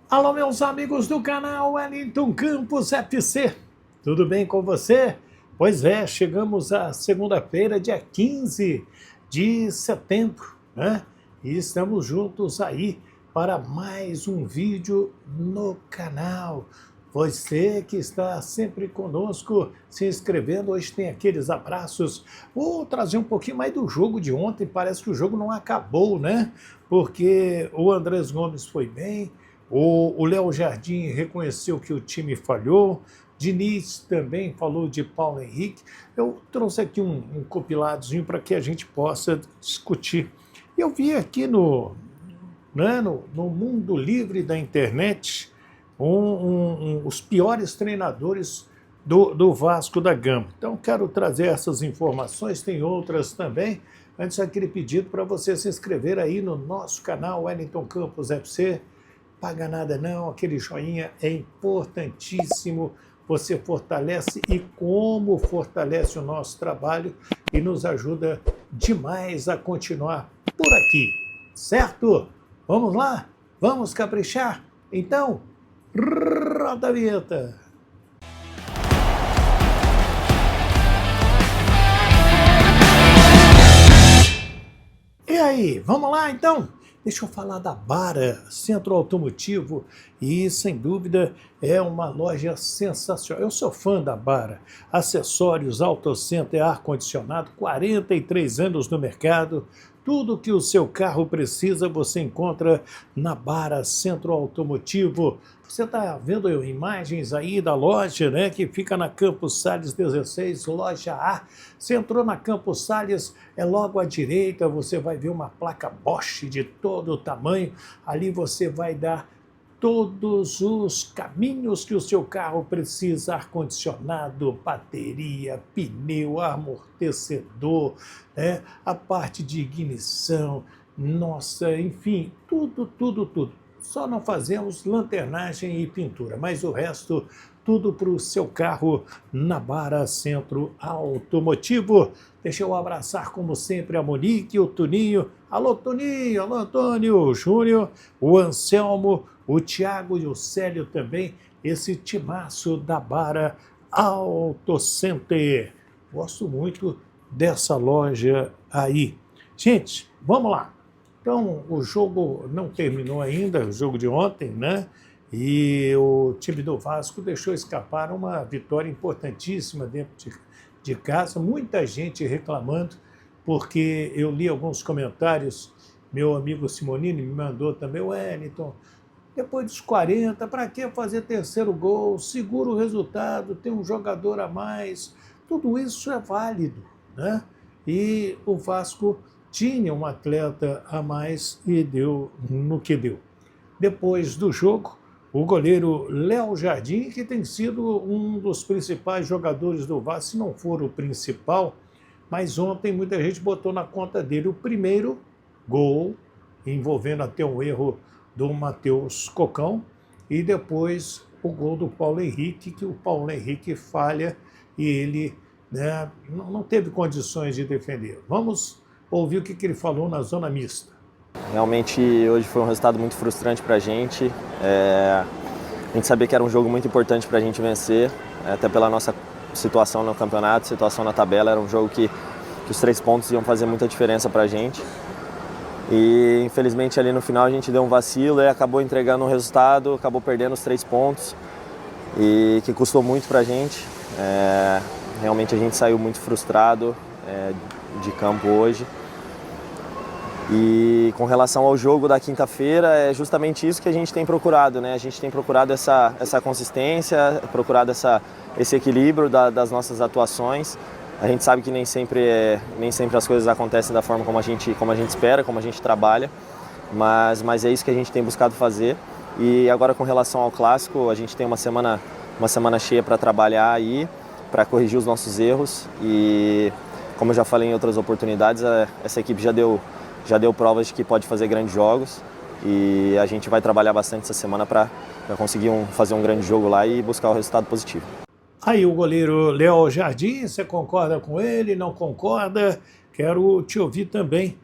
Alô, meus amigos do canal Wellington Campos FC, tudo bem com você? Pois é, chegamos à segunda-feira, dia 15 de setembro, né? E estamos juntos aí para mais um vídeo no canal. Você que está sempre conosco, se inscrevendo, hoje tem aqueles abraços. Vou trazer um pouquinho mais do jogo de ontem, parece que o jogo não acabou, né? Porque o Andrés Gomes foi bem, o Léo Jardim reconheceu que o time falhou, Diniz também falou de Paulo Henrique. Eu trouxe aqui um compiladozinho para que a gente possa discutir. Eu vi aqui no mundo livre da internet os piores treinadores do Vasco da Gama. Então, quero trazer essas informações, tem outras também. Antes, aquele pedido para você se inscrever aí no nosso canal Wellington Campos FC. Paga nada não, aquele joinha é importantíssimo, você fortalece e como fortalece o nosso trabalho e nos ajuda demais a continuar por aqui, certo? Vamos lá? Vamos caprichar? Então, roda a vinheta! E aí, vamos lá então? Deixa eu falar da Bara, Centro Automotivo, e sem dúvida é uma loja sensacional. Eu sou fã da Bara, acessórios, autocenter, ar-condicionado, 43 anos no mercado. Tudo que o seu carro precisa você encontra na Bara Centro Automotivo. Você está vendo imagens aí da loja, né, que fica na Campos Sales 16, loja A. Você entrou na Campos Sales, é logo à direita, você vai ver uma placa Bosch de todo o tamanho. Ali você vai dar todos os caminhos que o seu carro precisa: ar-condicionado, bateria, pneu, amortecedor, né? A parte de ignição, nossa, enfim, tudo. Só não fazemos lanternagem e pintura, mas o resto, tudo para o seu carro na Bara Centro Automotivo. Deixa eu abraçar, como sempre, a Monique, o Toninho. Alô, Toninho, alô, Antônio, o Júnior, o Anselmo, o Tiago e o Célio também, esse timaço da Bara Auto Center. Gosto muito dessa loja aí. Gente, vamos lá. Então, o jogo não terminou ainda, o jogo de ontem, né? E o time do Vasco deixou escapar uma vitória importantíssima dentro de casa. Muita gente reclamando, porque eu li alguns comentários. Meu amigo Simonini me mandou também: Wellington, depois dos 40, para que fazer terceiro gol? Segura o resultado, tem um jogador a mais. Tudo isso é válido, né? E o Vasco tinha um atleta a mais e deu no que deu. Depois do jogo, o goleiro Léo Jardim, que tem sido um dos principais jogadores do Vasco, se não for o principal, mas ontem muita gente botou na conta dele o primeiro gol, envolvendo até um erro do Matheus Cocão, e depois o gol do Paulo Henrique, que o Paulo Henrique falha e ele, né, não teve condições de defender. Vamos ouvir o que ele falou na zona mista. Realmente hoje foi um resultado muito frustrante para a gente. A gente sabia que era um jogo muito importante para a gente vencer, até pela nossa situação no campeonato, situação na tabela. Era um jogo que os 3 pontos iam fazer muita diferença para a gente. E infelizmente ali no final a gente deu um vacilo e acabou entregando um resultado, acabou perdendo os 3 pontos, e que custou muito para a gente. Realmente a gente saiu muito frustrado de campo hoje. E com relação ao jogo da quinta-feira, é justamente isso que a gente tem procurado, né? A gente tem procurado essa consistência, procurado esse equilíbrio das nossas atuações. A gente sabe que nem sempre as coisas acontecem da forma como a gente espera, como a gente trabalha, mas é isso que a gente tem buscado fazer. E agora, com relação ao clássico, a gente tem uma semana cheia para trabalhar aí, para corrigir os nossos erros. E como eu já falei em outras oportunidades, essa equipe já deu provas de que pode fazer grandes jogos, e a gente vai trabalhar bastante essa semana para conseguir fazer um grande jogo lá e buscar o resultado positivo. Aí o goleiro Léo Jardim, você concorda com ele, não concorda? Quero te ouvir também.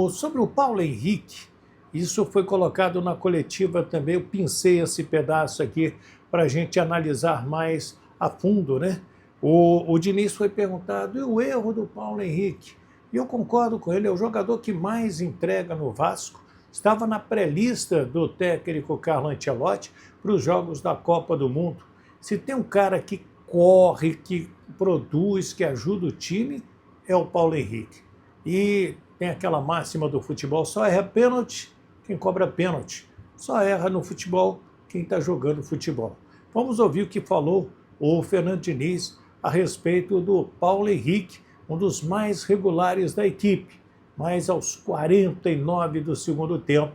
Sobre o Paulo Henrique, Isso foi colocado na coletiva também, eu pincei esse pedaço aqui para a gente analisar mais a fundo, né? O Diniz foi perguntado, e o erro do Paulo Henrique? E eu concordo com ele, é o jogador que mais entrega no Vasco, estava na pré-lista do técnico Carlo Ancelotti para os jogos da Copa do Mundo. Se tem um cara que corre, que produz, que ajuda o time, é o Paulo Henrique. E tem aquela máxima do futebol, só erra pênalti quem cobra pênalti. Só erra no futebol quem está jogando futebol. Vamos ouvir o que falou o Fernando Diniz a respeito do Paulo Henrique, um dos mais regulares da equipe. Mas aos 49 do segundo tempo,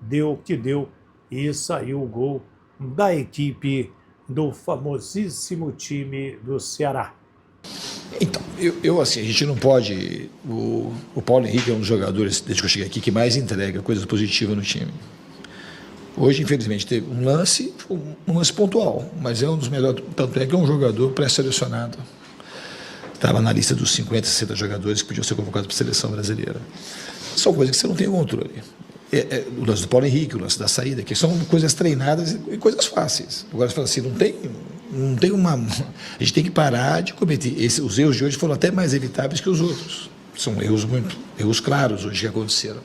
deu o que deu e saiu o gol da equipe do famosíssimo time do Ceará. Então, assim, a gente não pode... O Paulo Henrique é um dos jogadores, desde que eu cheguei aqui, que mais entrega coisas positivas no time. Hoje, infelizmente, teve um lance pontual, mas é um dos melhores, tanto é que é um jogador pré-selecionado. Estava na lista dos 50, 60 jogadores que podiam ser convocados para a seleção brasileira. São coisas que você não tem controle. O lance do Paulo Henrique, o lance da saída, que são coisas treinadas e coisas fáceis. Agora você fala assim, não tem uma... A gente tem que parar de cometer. Os erros de hoje foram até mais evitáveis que os outros. São erros claros hoje que aconteceram.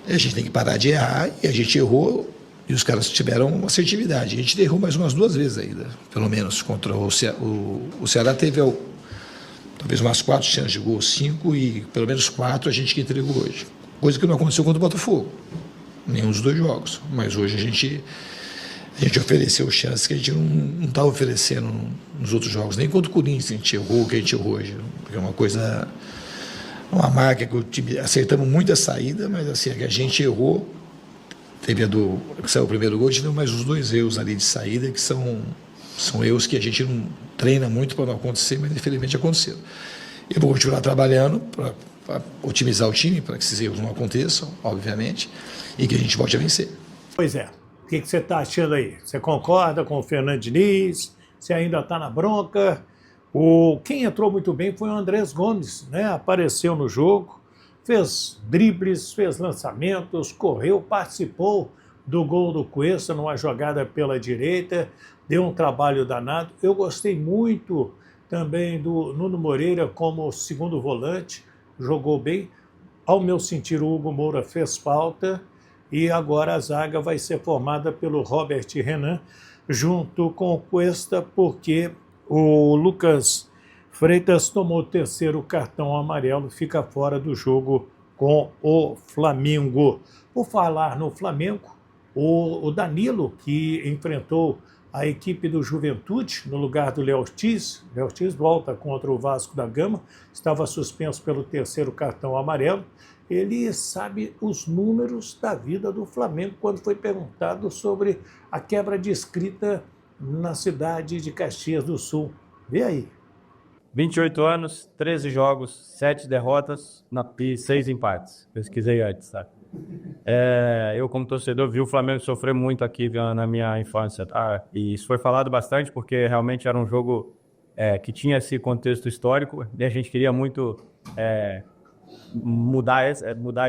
A gente tem que parar de errar, e a gente errou, e os caras tiveram assertividade. A gente errou mais umas 2 vezes ainda, pelo menos, contra o Ceará. O Ceará teve talvez umas 4 chances de gol, 5, e pelo menos 4 a gente que entregou hoje. Coisa que não aconteceu contra o Botafogo, nenhum dos 2 jogos. Mas hoje a gente ofereceu chances que a gente não estava oferecendo nos outros jogos. Nem contra o Corinthians a gente errou o que a gente errou hoje. É uma coisa, uma marca que o time... Acertamos muita saída, mas assim, a gente errou. Teve que saiu o primeiro gol, tivemos mais os 2 erros ali de saída, que são erros que a gente não treina muito para não acontecer, mas infelizmente aconteceram. Eu vou continuar trabalhando para otimizar o time, para que esses erros não aconteçam, obviamente, e que a gente volte a vencer. Pois é. O que você está achando aí? Você concorda com o Fernando Diniz? Você ainda está na bronca? Quem entrou muito bem foi o Andrés Gomes, né? Apareceu no jogo, fez dribles, fez lançamentos, correu, participou do gol do Cuesta numa jogada pela direita, deu um trabalho danado. Eu gostei muito também do Nuno Moreira como segundo volante, jogou bem. Ao meu sentir, o Hugo Moura fez falta e agora a zaga vai ser formada pelo Robert Renan junto com o Cuesta, porque o Lucas Freitas tomou o 3º cartão amarelo, fica fora do jogo com o Flamengo. Por falar no Flamengo, o Danilo, que enfrentou a equipe do Juventude no lugar do Léo Ortiz volta contra o Vasco da Gama, estava suspenso pelo 3º cartão amarelo. Ele sabe os números da vida do Flamengo quando foi perguntado sobre a quebra de escrita na cidade de Caxias do Sul. Vê aí. 28 anos, 13 jogos, 7 derrotas e 6 empates. Pesquisei antes, tá? Eu, como torcedor, vi o Flamengo sofrer muito aqui na minha infância, tá? E isso foi falado bastante porque realmente era um jogo que tinha esse contexto histórico e a gente queria muito mudar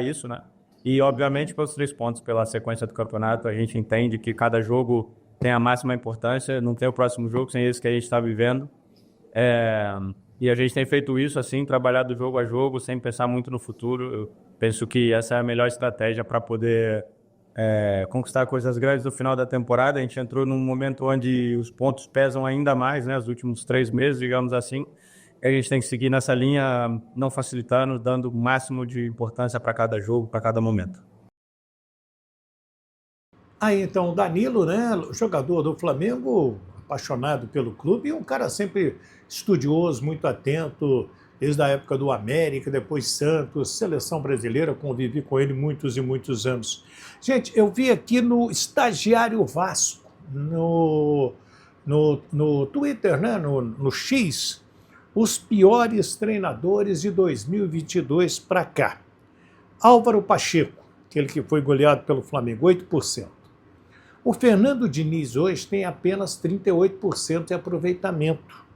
isso, né? E, obviamente, pelos 3 pontos, pela sequência do campeonato, a gente entende que cada jogo tem a máxima importância, não tem o próximo jogo sem esse que a gente está vivendo. E a gente tem feito isso, assim, trabalhado jogo a jogo, sem pensar muito no futuro. Eu penso que essa é a melhor estratégia para poder conquistar coisas grandes no final da temporada. A gente entrou num momento onde os pontos pesam ainda mais, né? Os últimos 3 meses, digamos assim. A gente tem que seguir nessa linha, não facilitando, dando o máximo de importância para cada jogo, para cada momento. Aí então o Danilo, né, jogador do Flamengo, apaixonado pelo clube, e um cara sempre estudioso, muito atento, desde a época do América, depois Santos, seleção brasileira, convivi com ele muitos e muitos anos. Gente, eu vi aqui no Estagiário Vasco, no Twitter, né, no X, os piores treinadores de 2022 para cá. Álvaro Pacheco, aquele que foi goleado pelo Flamengo, 8%. O Fernando Diniz hoje tem apenas 38% de aproveitamento.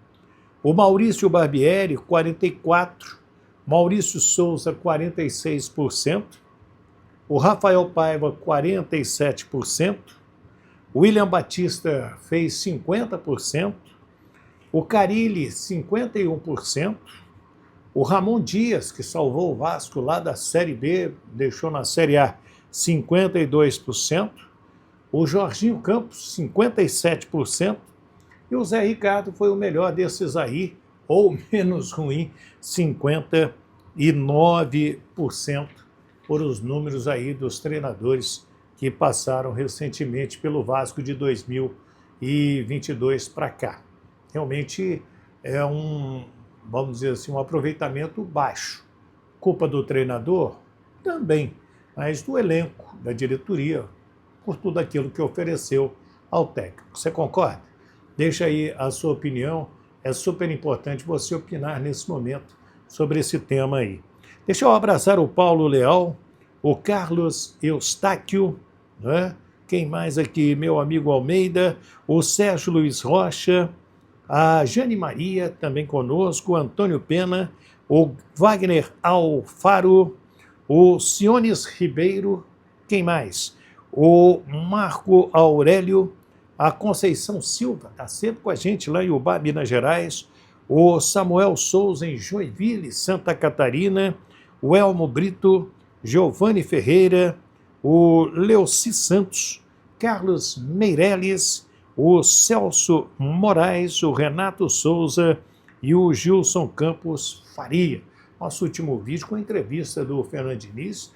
O Maurício Barbieri, 44%. Maurício Souza, 46%. O Rafael Paiva, 47%. O William Batista fez 50%. O Carille, 51%. O Ramon Dias, que salvou o Vasco lá da Série B, deixou na Série A, 52%. O Jorginho Campos, 57%. E o Zé Ricardo foi o melhor desses aí, ou menos ruim, 59%, por os números aí dos treinadores que passaram recentemente pelo Vasco de 2022 para cá. Realmente é vamos dizer assim, um aproveitamento baixo. Culpa do treinador? Também, mas do elenco, da diretoria, por tudo aquilo que ofereceu ao técnico. Você concorda? Deixa aí a sua opinião. É super importante você opinar nesse momento sobre esse tema aí. Deixa eu abraçar o Paulo Leal, o Carlos Eustáquio, né? Quem mais aqui? Meu amigo Almeida, o Sérgio Luiz Rocha, a Jane Maria, também conosco, o Antônio Pena, o Wagner Alfaro, o Siones Ribeiro, quem mais? O Marco Aurélio, a Conceição Silva, está sempre com a gente lá em Ubá, Minas Gerais, o Samuel Souza em Joinville, Santa Catarina, o Elmo Brito, Giovanni Ferreira, o Leoci Santos, Carlos Meirelles, o Celso Moraes, o Renato Souza e o Gilson Campos Faria. Nosso último vídeo com a entrevista do Fernando Diniz,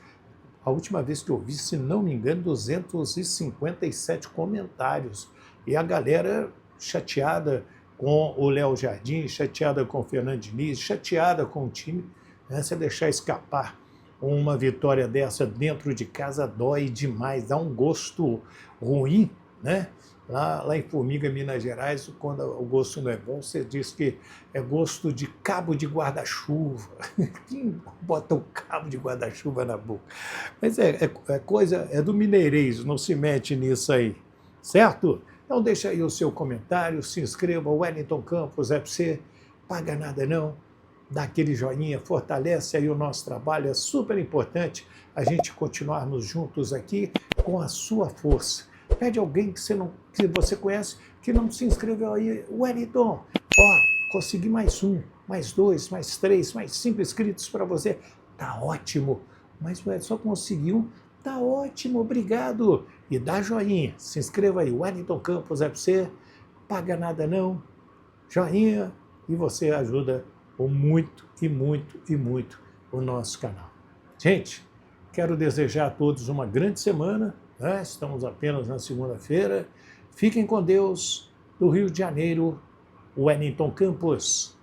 a última vez que eu vi, se não me engano, 257 comentários. E a galera chateada com o Léo Jardim, chateada com o Fernando Diniz, chateada com o time. Né? Você deixar escapar uma vitória dessa dentro de casa dói demais, dá um gosto ruim, né? Lá em Formiga, Minas Gerais, quando o gosto não é bom, você diz que é gosto de cabo de guarda-chuva. Quem bota um cabo de guarda-chuva na boca? Mas é do mineirês, não se mete nisso aí, certo? Então deixa aí o seu comentário, se inscreva, Wellington Campos FC, paga nada não, dá aquele joinha, fortalece aí o nosso trabalho, é super importante a gente continuarmos juntos aqui com a sua força. Pede alguém que você conhece que não se inscreveu aí. Wellington, consegui mais 1, mais 2, mais 3, mais 5 inscritos para você. Tá ótimo. Mas o Wellington só conseguiu. Tá ótimo, obrigado. E dá joinha. Se inscreva aí. Wellington Campos FC. Paga nada não. Joinha. E você ajuda muito e muito e muito o nosso canal. Gente, quero desejar a todos uma grande semana. Estamos apenas na segunda-feira. Fiquem com Deus. Do Rio de Janeiro, Wellington Campos.